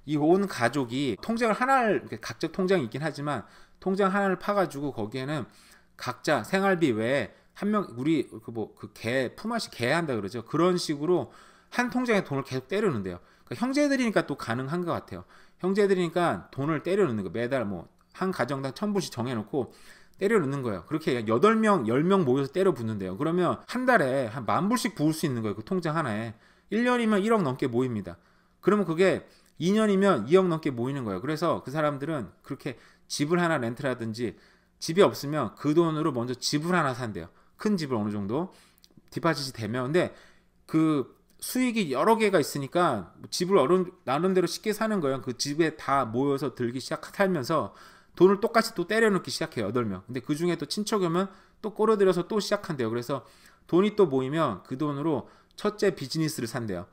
이 온 가족이 통장을 하나를 각자 통장이 있긴 하지만 통장 하나를 파가지고 거기에는 각자 생활비 외에 한 명 우리 그 뭐 그 개 품앗이 개 한다 그러죠. 그런 식으로 한 통장에 돈을 계속 때려 넣는데요. 그러니까 형제들이니까 또 가능한 것 같아요. 형제들이니까 돈을 때려 넣는 거 매달 뭐 한 가정당 1,000불씩 정해놓고 때려 넣는 거예요. 그렇게 8명, 10명 모여서 때려 붓는데요. 그러면 한 달에 한 10,000불씩 부을 수 있는 거예요. 그 통장 하나에. 1년이면 1억 넘게 모입니다. 그러면 그게 2년이면 2억 넘게 모이는 거예요. 그래서 그 사람들은 그렇게 집을 하나 렌트라든지 집이 없으면 그 돈으로 먼저 집을 하나 산대요. 큰 집을 어느 정도 디파짓이 되면. 근데 그 수익이 여러 개가 있으니까 집을 나름대로 쉽게 사는 거예요. 그 집에 다 모여서 들기 살면서 돈을 똑같이 또 때려 넣기 시작해요. 8명. 근데 그 중에 또 친척이 오면 또 꼬려들여서 또 시작한대요. 그래서 돈이 또 모이면 그 돈으로 첫째 비즈니스를 산대요.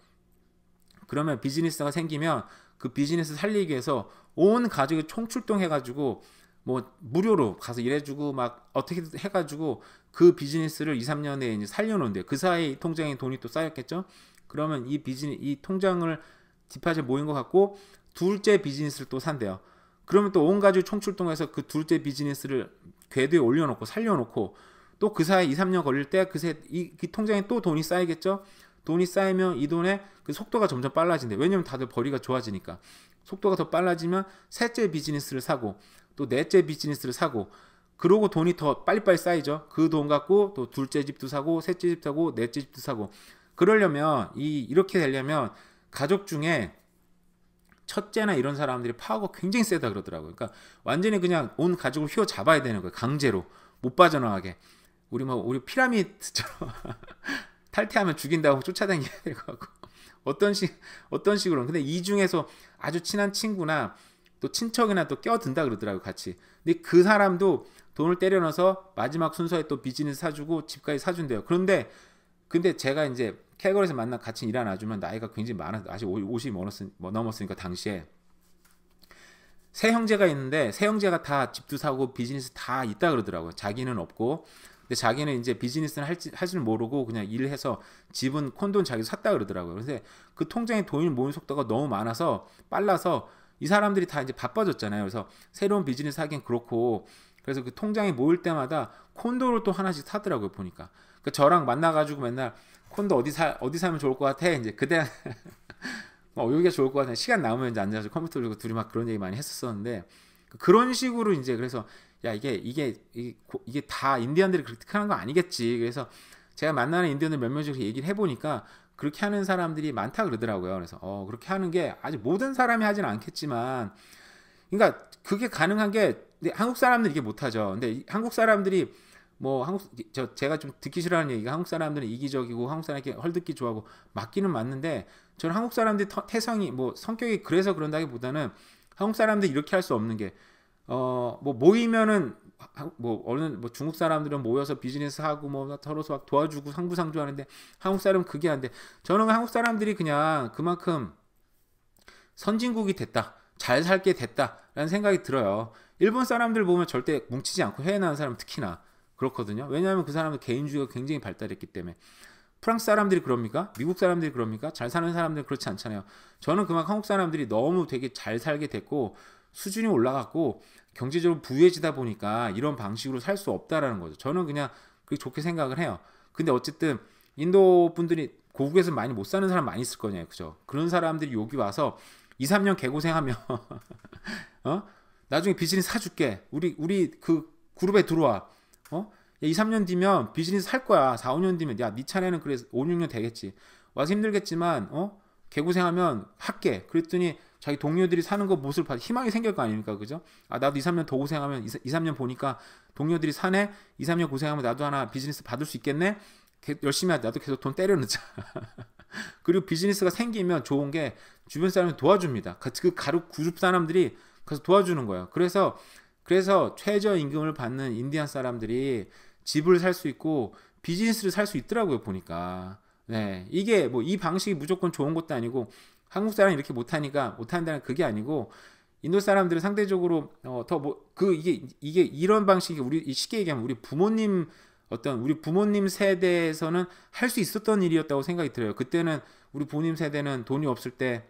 그러면 비즈니스가 생기면 그 비즈니스 살리기 위해서 온 가족이 총출동해가지고 뭐 무료로 가서 일해주고 막 어떻게 해가지고 그 비즈니스를 2, 3년에 이제 살려놓은대요. 그 사이 통장에 돈이 또 쌓였겠죠. 그러면 이 통장을 디파짓 모인 것 같고 둘째 비즈니스를 또 산대요. 그러면 또 온 가족이 총출동해서 그 둘째 비즈니스를 궤도에 올려놓고 살려놓고 또 그 사이 2, 3년 걸릴 때 이 통장에 또 돈이 쌓이겠죠. 돈이 쌓이면 이 돈의 그 속도가 점점 빨라진대. 왜냐면 다들 벌이가 좋아지니까. 속도가 더 빨라지면 셋째 비즈니스를 사고 또 넷째 비즈니스를 사고 그러고 돈이 더 빨리빨리 쌓이죠. 그 돈 갖고 또 둘째 집도 사고 셋째 집 사고 넷째 집도 사고 그러려면 이렇게 되려면 가족 중에 첫째나 이런 사람들이 파워가 굉장히 세다 그러더라고요. 그러니까 완전히 그냥 온 가족을 휘어잡아야 되는 거예요. 강제로 못 빠져나가게. 우리 피라미드처럼 탈퇴하면 죽인다고 쫓아다녀야 될 것 같고 어떤 식으로. 근데 이 중에서 아주 친한 친구나 또 친척이나 또 껴든다 그러더라고요. 같이. 근데 그 사람도 돈을 때려 넣어서 마지막 순서에 또 비즈니스 사주고 집까지 사준대요. 근데 제가 이제 캘거리에서 만난 같이 일하는 아줌마 나이가 굉장히 많아서 아직 50 넘었으니까 당시에 세 형제가 있는데 세 형제가 다 집도 사고 비즈니스 다 있다 그러더라고요. 자기는 없고. 근데 자기는 이제 비즈니스는 할 줄 모르고 그냥 일을 해서 집은 콘도는 자기 샀다 그러더라고요. 근데 그 통장에 돈이 모이는 속도가 너무 많아서 빨라서 이 사람들이 다 이제 바빠졌잖아요. 그래서 새로운 비즈니스 하긴 그렇고 그래서 그 통장이 모일 때마다 콘도를 또 하나씩 사더라고요. 보니까. 그 저랑 만나가지고 맨날 콘도 어디 사면 좋을 것 같아. 이제 그때 여기가 좋을 것 같아. 시간 남으면 이제 앉아서 컴퓨터 들고 둘이 막 그런 얘기 많이 했었었는데 그런 식으로 이제 그래서 야 이게 다 인디언들이 그렇게 하는 거 아니겠지. 그래서 제가 만나는 인디언들 몇 명씩 얘기를 해보니까 그렇게 하는 사람들이 많다 그러더라고요. 그래서 그렇게 하는 게 아직 모든 사람이 하지는 않겠지만, 그러니까 그게 가능한 게 한국 사람들이 이게 못하죠. 근데 한국 사람들이 뭐 제가 좀 듣기 싫어하는 얘기가 한국 사람들은 이기적이고 한국 사람이 헐뜯기 좋아하고 맞기는 맞는데 저는 한국 사람들이 태성이 뭐 성격이 그래서 그런다기보다는 한국 사람들이 이렇게 할 수 없는 게 뭐 모이면은 어느 중국 사람들은 모여서 비즈니스 하고 뭐 서로 막 도와주고 상부상조하는데 한국 사람은 그게 안 돼. 저는 한국 사람들이 그냥 그만큼 선진국이 됐다, 잘 살게 됐다라는 생각이 들어요. 일본 사람들 보면 절대 뭉치지 않고 해외 나는 사람 특히나 그렇거든요. 왜냐하면 그 사람들 개인주의가 굉장히 발달했기 때문에. 프랑스 사람들이 그럽니까? 미국 사람들이 그럽니까? 잘 사는 사람들은 그렇지 않잖아요. 저는 그만큼 한국 사람들이 너무 되게 잘 살게 됐고 수준이 올라갔고 경제적으로 부유해지다 보니까 이런 방식으로 살 수 없다라는 거죠. 저는 그냥 그렇게 좋게 생각을 해요. 근데 어쨌든 인도 분들이 고국에서 많이 못 사는 사람 많이 있을 거냐, 그죠? 그런 사람들이 여기 와서 2, 3년 개고생하면 나중에 비즈니스 사줄게. 우리 그 그룹에 들어와. 2, 3년 뒤면 비즈니스 할 거야. 4, 5년 뒤면 네 차례는 그래 5, 6년 되겠지. 와서 힘들겠지만 개고생하면 할게. 그랬더니 자기 동료들이 사는 거 모습을 봐 희망이 생길 거 아닙니까? 그죠? 나도 2, 3년 더 고생하면 2, 3년 보니까 동료들이 사네. 2, 3년 고생하면 나도 하나 비즈니스 받을 수 있겠네. 열심히 하자. 나도 계속 돈 때려 넣자. 그리고 비즈니스가 생기면 좋은 게 주변 사람이 도와줍니다. 그 가족 그룹 사람들이 가서 도와주는 거예요. 그래서 최저임금을 받는 인디안 사람들이 집을 살 수 있고 비즈니스를 살 수 있더라고요. 보니까. 네, 이게 뭐 이 방식이 무조건 좋은 것도 아니고 한국 사람이 이렇게 못하니까 못한다는 그게 아니고 인도 사람들은 상대적으로 이게 이런 방식이 우리 쉽게 얘기하면 우리 부모님 세대에서는 할 수 있었던 일이었다고 생각이 들어요. 그때는 우리 부모님 세대는 돈이 없을 때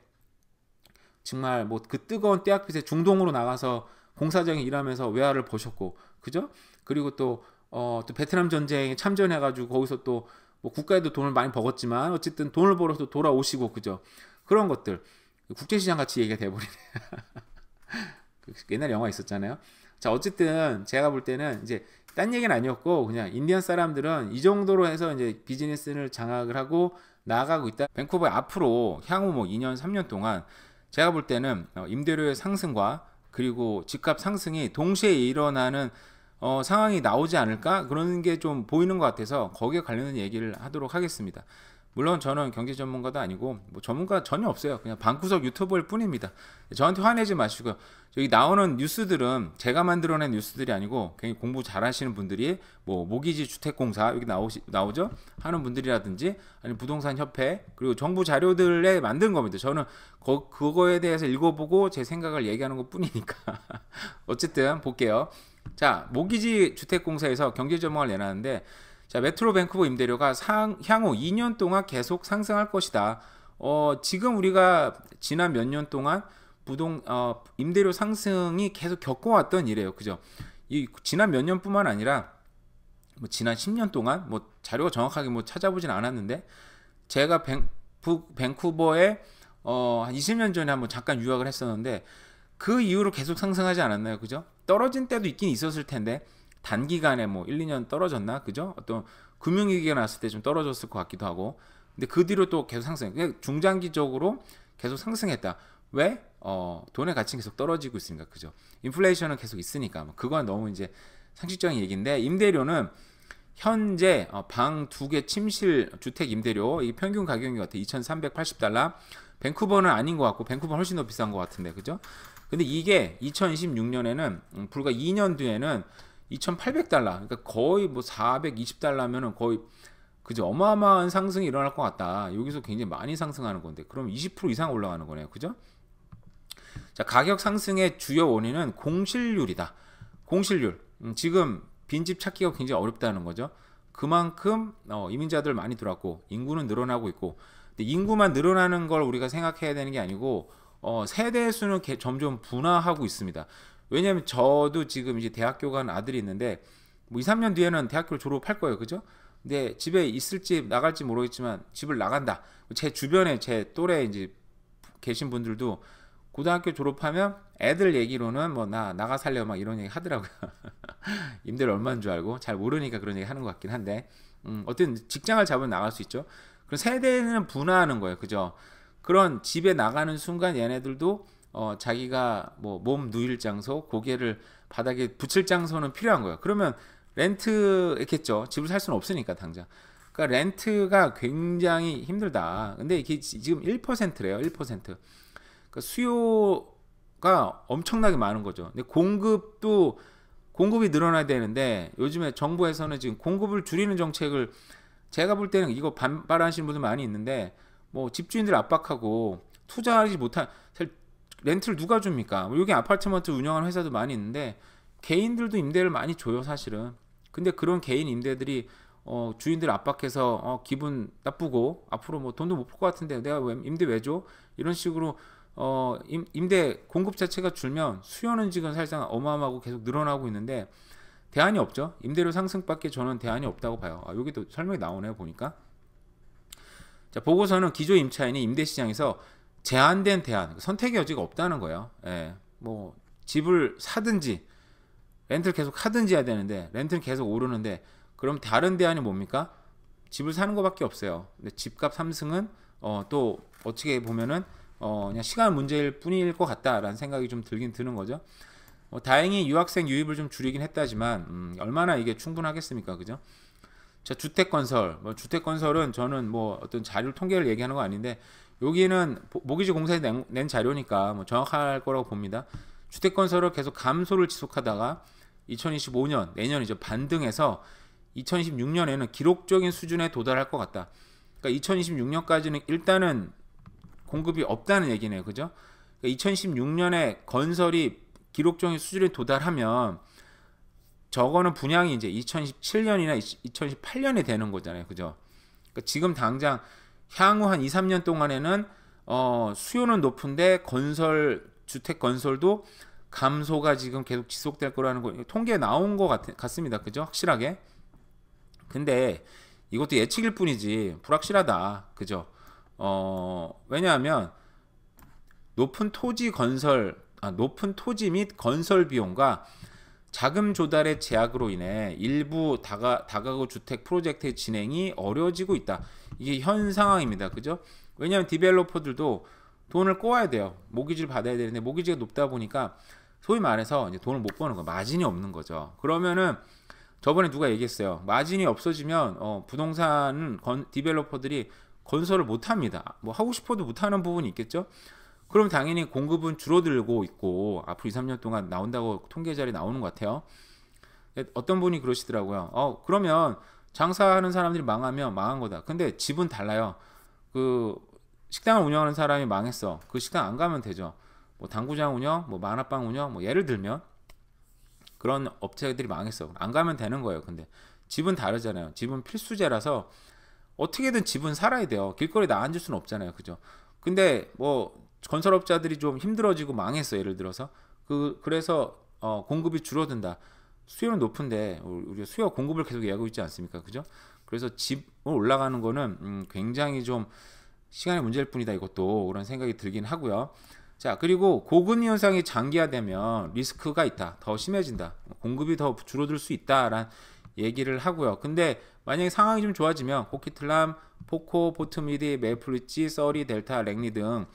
정말 뭐 그 뜨거운 때학빛에 중동으로 나가서 공사장에 일하면서 외화를 보셨고, 그죠? 그리고 또 베트남 전쟁에 참전해가지고 거기서 또 뭐 국가에도 돈을 많이 벌었지만 어쨌든 돈을 벌어서 돌아오시고, 그죠? 그런 것들 국제시장 같이 얘기가 돼버리네. 옛날 영화 있었잖아요. 자, 어쨌든 제가 볼 때는 이제 딴 얘기는 아니었고, 그냥 인디언 사람들은 이 정도로 해서 이제 비즈니스를 장악을 하고 나아가고 있다. 밴쿠버에 앞으로 향후 뭐 2년 3년 동안 제가 볼 때는 임대료의 상승과 그리고 집값 상승이 동시에 일어나는 상황이 나오지 않을까, 그런 게 좀 보이는 것 같아서 거기에 관련된 얘기를 하도록 하겠습니다. 물론 저는 경제 전문가도 아니고 뭐 전문가 전혀 없어요. 그냥 방구석 유튜버일 뿐입니다. 저한테 화내지 마시고, 여기 나오는 뉴스들은 제가 만들어낸 뉴스들이 아니고 굉장히 공부 잘하시는 분들이 뭐 모기지 주택공사 여기 나오죠 하는 분들이라든지, 아니면 부동산 협회, 그리고 정부 자료들에 만든 겁니다. 저는 그거에 대해서 읽어보고 제 생각을 얘기하는 것 뿐이니까. 어쨌든 볼게요. 자, 모기지 주택공사에서 경제 전망을 내놨는데, 자, 메트로 밴쿠버 임대료가 향후 2년 동안 계속 상승할 것이다. 지금 우리가 지난 몇 년 동안 임대료 상승이 계속 겪어왔던 일이에요. 그죠? 이 지난 몇 년뿐만 아니라 뭐 지난 10년 동안 뭐 자료가 정확하게 뭐 찾아보진 않았는데, 제가 밴쿠버에 한 20년 전에 한번 잠깐 유학을 했었는데 그 이후로 계속 상승하지 않았나요? 그죠? 떨어진 때도 있긴 있었을 텐데 단기간에 뭐 1, 2년 떨어졌나? 그죠? 어떤 금융위기가 났을 때 좀 떨어졌을 것 같기도 하고. 근데 그 뒤로 또 계속 상승. 중장기적으로 계속 상승했다. 왜? 돈의 가치는 계속 떨어지고 있으니까. 그죠? 인플레이션은 계속 있으니까. 그건 너무 이제 상식적인 얘기인데, 임대료는 현재 방 2개 침실 주택 임대료 이 평균 가격인 것 같아요. 2,380달러. 밴쿠버는 아닌 것 같고, 밴쿠버는 훨씬 더 비싼 것 같은데. 그죠? 근데 이게 2026년에는 불과 2년 뒤에는 2,800달러, 그러니까 거의 뭐 420달러면은 거의, 그죠? 어마어마한 상승이 일어날 것 같다. 여기서 굉장히 많이 상승하는 건데, 그럼 20% 이상 올라가는 거네요. 그죠? 자, 가격 상승의 주요 원인은 공실률이다. 공실률. 지금 빈집 찾기가 굉장히 어렵다는 거죠. 그만큼 이민자들 많이 들어왔고 인구는 늘어나고 있고, 근데 인구만 늘어나는 걸 우리가 생각해야 되는 게 아니고 세대 수는 점점 분화하고 있습니다. 왜냐면 저도 지금 이제 대학교 간 아들이 있는데 뭐 2, 3년 뒤에는 대학교를 졸업할 거예요. 그죠? 근데 집에 있을지 나갈지 모르겠지만 집을 나간다. 제 주변에 제 또래 이제 계신 분들도 고등학교 졸업하면 애들 얘기로는 뭐 나 나가 살려 막 이런 얘기 하더라고요. 임대료 얼마인 줄 알고 잘 모르니까 그런 얘기 하는 것 같긴 한데, 어떤 직장을 잡으면 나갈 수 있죠. 그럼 세대는 분화하는 거예요. 그죠? 그런 집에 나가는 순간 얘네들도 자기가 뭐 몸 누일 장소, 고개를 바닥에 붙일 장소는 필요한 거예요. 그러면 렌트겠죠. 집을 살 수는 없으니까 당장. 그러니까 렌트가 굉장히 힘들다. 근데 이게 지금 1%래요. 1%. 그러니까 수요가 엄청나게 많은 거죠. 근데 공급이 늘어나야 되는데, 요즘에 정부에서는 지금 공급을 줄이는 정책을, 제가 볼 때는 이거 반발하시는 분들 많이 있는데, 뭐 집주인들 압박하고 투자하지 못한, 렌트를 누가 줍니까? 여기 아파트먼트 운영하는 회사도 많이 있는데 개인들도 임대를 많이 줘요, 사실은. 근데 그런 개인 임대들이 주인들 압박해서 기분 나쁘고 앞으로 뭐 돈도 못 벌 것 같은데 내가 왜 임대 왜 줘? 이런 식으로 임대 공급 자체가 줄면 수요는 지금 사실상 어마어마하고 계속 늘어나고 있는데 대안이 없죠. 임대료 상승밖에 저는 대안이 없다고 봐요. 여기도 설명이 나오네요, 보니까. 자, 보고서는 기존 임차인이 임대시장에서 제한된 대안, 선택의 여지가 없다는 거예요. 예, 뭐 집을 사든지 렌트를 계속 하든지 해야 되는데 렌트는 계속 오르는데, 그럼 다른 대안이 뭡니까? 집을 사는 것밖에 없어요. 근데 집값 상승은 또 어떻게 보면은 그냥 시간 문제일 뿐일 것 같다라는 생각이 좀 들긴 드는 거죠. 다행히 유학생 유입을 좀 줄이긴 했다지만 얼마나 이게 충분하겠습니까, 그죠? 자, 주택건설은 저는 뭐 어떤 자료 통계를 얘기하는 거 아닌데, 여기는 모기지 공사에 낸 자료니까 뭐 정확할 거라고 봅니다. 주택건설을 계속 감소를 지속하다가 2025년 내년이죠, 반등해서 2026년에는 기록적인 수준에 도달할 것 같다. 그러니까 2026년까지는 일단은 공급이 없다는 얘기네요, 그죠? 그러니까 2026년에 건설이 기록적인 수준에 도달하면 저거는 분양이 이제 2017년이나 2018년에 되는 거잖아요, 그죠? 그러니까 지금 당장 향후 한 2, 3년 동안에는 수요는 높은데 주택 건설도 감소가 지금 계속 지속될 거라는 거 통계에 나온 것 같습니다. 그죠? 확실하게. 근데 이것도 예측일 뿐이지 불확실하다. 그죠? 왜냐하면 높은 토지 및 건설 비용과 자금 조달의 제약으로 인해 일부 다가구 주택 프로젝트의 진행이 어려워지고 있다. 이게 현 상황입니다. 그죠? 왜냐하면 디벨로퍼들도 돈을 꼬아야 돼요. 모기지를 받아야 되는데 모기지가 높다 보니까 소위 말해서 이제 돈을 못 버는 거, 마진이 없는 거죠. 그러면은 저번에 누가 얘기했어요. 마진이 없어지면 부동산은 디벨로퍼들이 건설을 못 합니다. 뭐 하고 싶어도 못 하는 부분이 있겠죠. 그럼 당연히 공급은 줄어들고 있고 앞으로 2, 3년 동안 나온다고 통계 자리 나오는 것 같아요. 어떤 분이 그러시더라고요. 그러면 장사하는 사람들이 망하면 망한 거다. 근데 집은 달라요. 그 식당을 운영하는 사람이 망했어. 그 식당 안 가면 되죠. 뭐 당구장 운영, 뭐 만화방 운영, 뭐 예를 들면 그런 업체들이 망했어. 안 가면 되는 거예요. 근데 집은 다르잖아요. 집은 필수제라서 어떻게든 집은 살아야 돼요. 길거리에 나앉을 수는 없잖아요. 그죠? 근데 뭐 건설업자들이 좀 힘들어지고 망했어. 예를 들어서 그래서 공급이 줄어든다. 수요는 높은데 우리가 수요 공급을 계속 얘기하고 있지 않습니까? 그죠? 그래서 집을 올라가는 거는 굉장히 좀 시간의 문제일 뿐이다. 이것도 그런 생각이 들긴 하고요. 자, 그리고 고금리 현상이 장기화되면 리스크가 있다. 더 심해진다. 공급이 더 줄어들 수 있다라는 얘기를 하고요. 근데 만약에 상황이 좀 좋아지면 코키틀람, 포코, 포트미디, 메이플리지, 서리, 델타, 랭리 등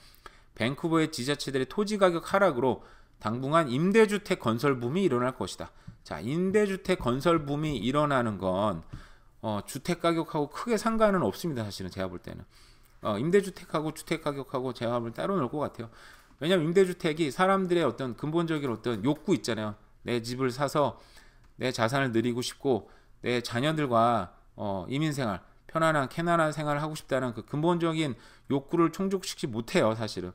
밴쿠버의 지자체들의 토지 가격 하락으로 당분간 임대주택 건설 붐이 일어날 것이다. 자, 임대주택 건설 붐이 일어나는 건 주택 가격하고 크게 상관은 없습니다. 사실은 제가 볼 때는 임대주택하고 주택 가격하고 제가 볼 때 따로 놀 것 같아요. 왜냐하면 임대주택이 사람들의 어떤 근본적인 어떤 욕구 있잖아요. 내 집을 사서 내 자산을 늘리고 싶고 내 자녀들과 이민생활, 편안한 캐나다 생활을 하고 싶다는 그 근본적인 욕구를 충족시키지 못해요. 사실은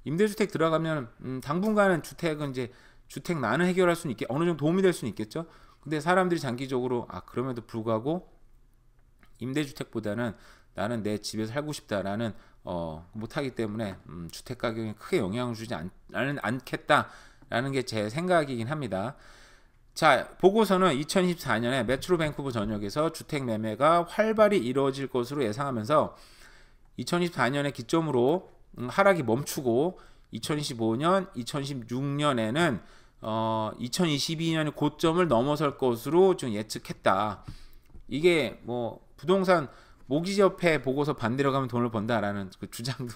임대주택 들어가면 당분간은 주택은 이제 주택 난을 해결할 수는 어느 정도 도움이 될 수는 있겠죠. 근데 사람들이 장기적으로 그럼에도 불구하고 임대주택보다는 나는 내 집에 살고 싶다라는 못하기 때문에 주택 가격에 크게 영향을 주지 않겠다라는 게 제 생각이긴 합니다. 자, 보고서는 2024년에 메트로 밴쿠버 전역에서 주택 매매가 활발히 이루어질 것으로 예상하면서 2024년에 기점으로 하락이 멈추고 2025년, 2026년에는 2022년의 고점을 넘어설 것으로 좀 예측했다. 이게 뭐 부동산 모기지협회 보고서 반대로 가면 돈을 번다라는 그 주장도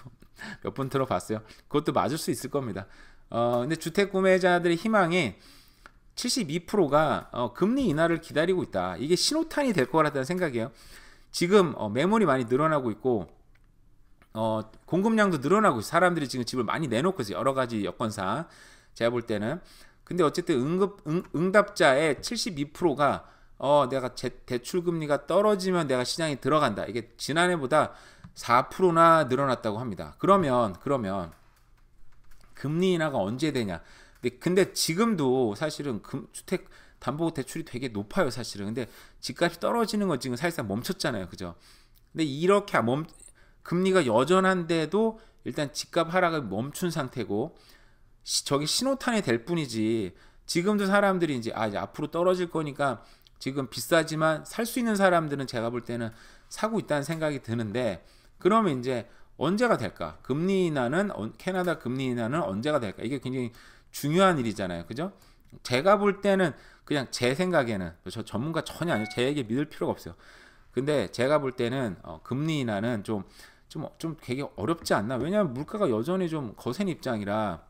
몇 번 들어봤어요. 그것도 맞을 수 있을 겁니다. 근데 주택 구매자들의 희망이 72%가 금리 인하를 기다리고 있다. 이게 신호탄이 될 거라는 생각이에요. 지금 매물이 많이 늘어나고 있고 공급량도 늘어나고 있어요. 사람들이 지금 집을 많이 내놓고 있어요. 여러 가지 여건상 제가 볼 때는. 근데 어쨌든 응답자의 72%가 내가 대출 금리가 떨어지면 내가 시장에 들어간다. 이게 지난해보다 4%나 늘어났다고 합니다. 그러면 금리 인하가 언제 되냐? 근데 지금도 사실은 주택 담보 대출이 되게 높아요, 사실은. 근데 집값이 떨어지는 건 지금 사실상 멈췄잖아요, 그죠? 근데 이렇게 금리가 여전한데도 일단 집값 하락을 멈춘 상태고 저게 신호탄이 될 뿐이지. 지금도 사람들이 이제 앞으로 떨어질 거니까 지금 비싸지만 살 수 있는 사람들은 제가 볼 때는 사고 있다는 생각이 드는데, 그러면 이제 언제가 될까? 캐나다 금리 인하는 언제가 될까? 이게 굉장히 중요한 일이잖아요. 그죠? 제가 볼 때는 그냥 제 생각에는, 저 전문가 전혀 아니에요. 제 얘기 믿을 필요가 없어요. 근데 제가 볼 때는 금리 인하는 좀 되게 어렵지 않나? 왜냐하면 물가가 여전히 좀 거센 입장이라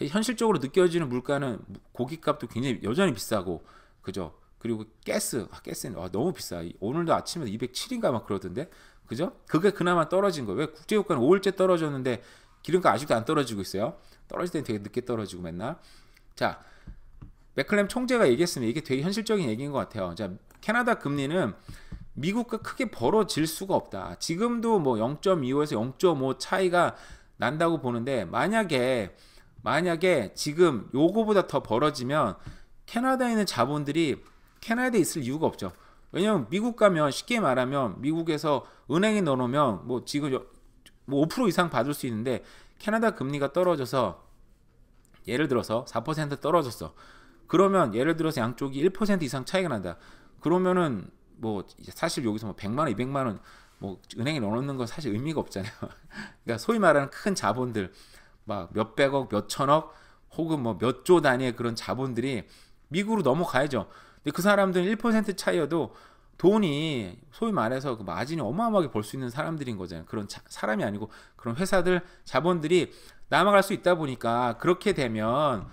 현실적으로 느껴지는 물가는 고기값도 굉장히 여전히 비싸고, 그죠? 그리고 가스는 너무 비싸. 오늘도 아침에 207인가 막 그러던데, 그죠? 그게 그나마 떨어진 거예요. 왜 국제유가는 5일째 떨어졌는데 기름값 아직도 안 떨어지고 있어요? 떨어질 때는 되게 늦게 떨어지고 맨날. 자, 맥클램 총재가 얘기했으면 이게 되게 현실적인 얘기인 것 같아요. 자, 캐나다 금리는 미국과 크게 벌어질 수가 없다. 지금도 뭐 0.25에서 0.5 차이가 난다고 보는데, 만약에 지금 요거보다 더 벌어지면 캐나다에 있는 자본들이 캐나다에 있을 이유가 없죠. 왜냐면 미국 가면 쉽게 말하면 미국에서 은행에 넣어놓으면 뭐 지금 뭐 5% 이상 받을 수 있는데 캐나다 금리가 떨어져서 예를 들어서 4% 떨어졌어. 그러면 예를 들어서 양쪽이 1% 이상 차이가 난다. 그러면은 뭐 사실 여기서 뭐 100만 원, 200만 원 뭐 은행에 넣어놓는 건 사실 의미가 없잖아요. 그러니까 소위 말하는 큰 자본들 막 몇백억, 몇천억 혹은 뭐 몇 조 단위의 그런 자본들이 미국으로 넘어가야죠. 근데 그 사람들은 1% 차이여도 돈이 소위 말해서 그 마진이 어마어마하게 벌 수 있는 사람들인 거잖아요. 그런 사람이 아니고 그런 회사들 자본들이 남아갈 수 있다 보니까 그렇게 되면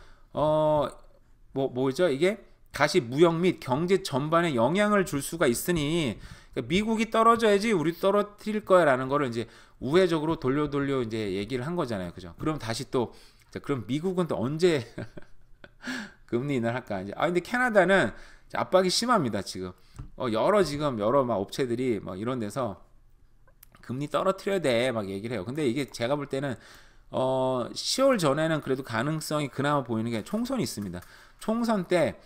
뭐죠 이게 다시 무역 및 경제 전반에 영향을 줄 수가 있으니 그러니까 미국이 떨어져야지 우리 떨어뜨릴 거야라는 거를 이제 우회적으로 돌려 이제 얘기를 한 거잖아요, 그죠? 그럼 다시 또 그럼 미국은 또 언제 금리 인하할까 이제 근데 캐나다는 압박이 심합니다 지금 여러 막 업체들이 뭐 이런 데서 금리 떨어뜨려야 돼 막 얘기를 해요. 근데 이게 제가 볼 때는 10월 전에는 그래도 가능성이 그나마 보이는 게 총선이 있습니다. 총선 때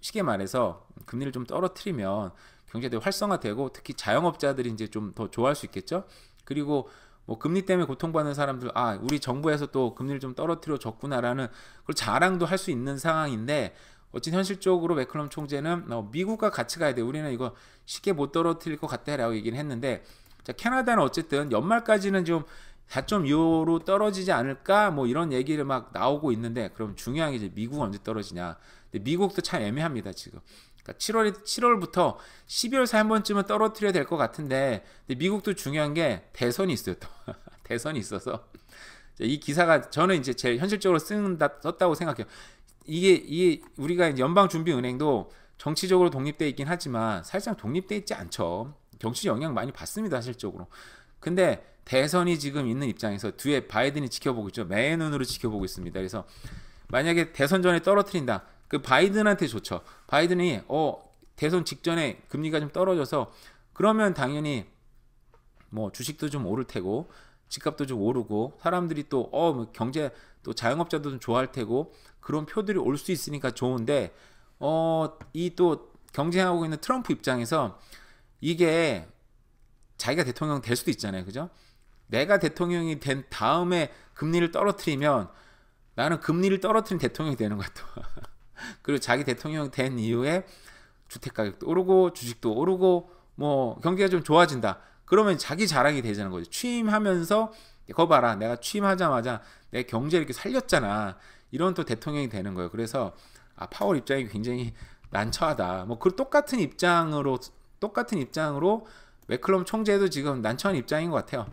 쉽게 말해서 금리를 좀 떨어뜨리면 경제도 활성화되고 특히 자영업자들이 이제 좀 더 좋아할 수 있겠죠. 그리고 뭐 금리 때문에 고통받는 사람들 우리 정부에서 또 금리를 좀 떨어뜨려 줬구나라는 그걸 자랑도 할 수 있는 상황인데 어쨌든 현실적으로 매클럼 총재는 미국과 같이 가야 돼. 우리는 이거 쉽게 못 떨어뜨릴 것 같다라고 얘기를 했는데 자, 캐나다는 어쨌든 연말까지는 좀 4.25로 떨어지지 않을까 뭐 이런 얘기를 막 나오고 있는데 그럼 중요한 게 이제 미국은 언제 떨어지냐. 근데 미국도 참 애매합니다 지금. 그러니까 7월부터 12월 사 한 번쯤은 떨어뜨려야 될 것 같은데 근데 미국도 중요한 게 대선이 있어요 또 대선이 있어서 이 기사가 저는 이제 제일 현실적으로 썼다고 생각해요. 이게 우리가 이제 연방준비은행도 정치적으로 독립돼 있긴 하지만 사실상 독립돼 있지 않죠. 정치 영향 많이 받습니다 실질적으로. 근데 대선이 지금 있는 입장에서 뒤에 바이든이 지켜보고 있죠. 매의 눈으로 지켜보고 있습니다. 그래서 만약에 대선 전에 떨어뜨린다. 그 바이든한테 좋죠. 바이든이 대선 직전에 금리가 좀 떨어져서 그러면 당연히 뭐 주식도 좀 오를 테고 집값도 좀 오르고 사람들이 또 뭐 경제 또 자영업자도 좀 좋아할 테고 그런 표들이 올 수 있으니까 좋은데 이 또 경쟁하고 있는 트럼프 입장에서 이게 자기가 대통령 될 수도 있잖아요. 그죠? 내가 대통령이 된 다음에 금리를 떨어뜨리면 나는 금리를 떨어뜨린 대통령이 되는 것 같아. 그리고 자기 대통령 된 이후에 주택 가격도 오르고 주식도 오르고 뭐 경기가 좀 좋아진다. 그러면 자기 자랑이 되자는 거죠. 취임하면서 거 봐라. 내가 취임하자마자 내 경제를 이렇게 살렸잖아. 이런 또 대통령이 되는 거예요. 그래서 파월 입장이 굉장히 난처하다. 뭐 그 똑같은 입장으로 매클럼 총재도 지금 난처한 입장인 것 같아요.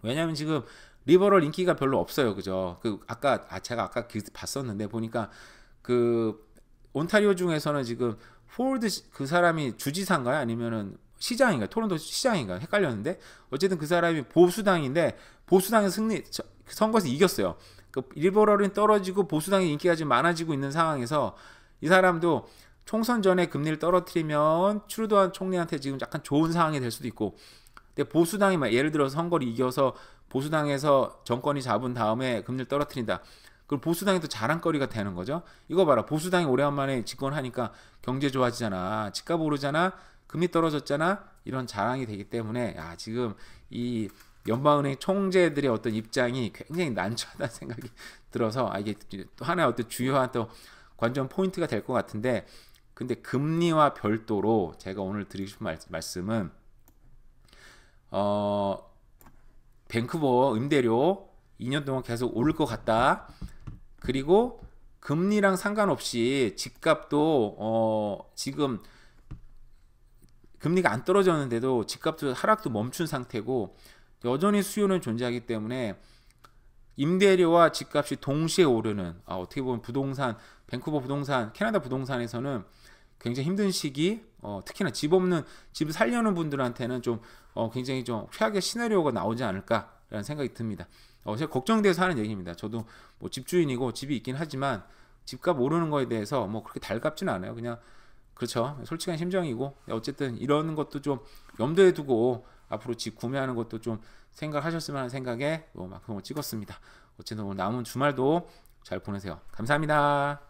왜냐하면 지금 리버럴 인기가 별로 없어요, 그죠? 제가 아까 봤었는데 보니까 그 온타리오 중에서는 지금 포드 그 사람이 주지사인가요? 아니면은 시장인가요? 토론토 시장인가요? 헷갈렸는데 어쨌든 그 사람이 보수당인데 보수당에서 선거에서 이겼어요. 그 리버럴은 떨어지고 보수당의 인기가 지금 많아지고 있는 상황에서 이 사람도 총선 전에 금리를 떨어뜨리면 트루도 총리한테 지금 약간 좋은 상황이 될 수도 있고 근데 보수당이 예를 들어서 선거를 이겨서 보수당에서 정권이 잡은 다음에 금리를 떨어뜨린다. 그럼 보수당이 또 자랑거리가 되는 거죠. 이거 봐라. 보수당이 오래간만에 집권하니까 경제 좋아지잖아. 집값 오르잖아. 금리 떨어졌잖아. 이런 자랑이 되기 때문에 지금 이 연방은행 총재들의 어떤 입장이 굉장히 난처하다는 생각이 들어서 이게 또 하나의 어떤 주요한 또 관전 포인트가 될 것 같은데 근데 금리와 별도로 제가 오늘 드리고 싶은 말씀은 밴쿠버 임대료 2년 동안 계속 오를 것 같다. 그리고 금리랑 상관없이 집값도 지금 금리가 안 떨어졌는데도 집값도 하락도 멈춘 상태고 여전히 수요는 존재하기 때문에 임대료와 집값이 동시에 오르는 어떻게 보면 밴쿠버 부동산, 캐나다 부동산에서는 굉장히 힘든 시기 특히나 집을 살려는 분들한테는 좀 굉장히 좀 최악의 시나리오가 나오지 않을까라는 생각이 듭니다. 제가 걱정돼서 하는 얘기입니다. 저도 뭐 집주인이고 집이 있긴 하지만 집값 오르는 거에 대해서 뭐 그렇게 달갑지는 않아요. 그냥 그렇죠. 솔직한 심정이고 어쨌든 이런 것도 좀 염두에 두고 앞으로 집 구매하는 것도 좀 생각하셨으면 하는 생각에 막을 찍었습니다. 어쨌든 오늘 남은 주말도 잘 보내세요. 감사합니다.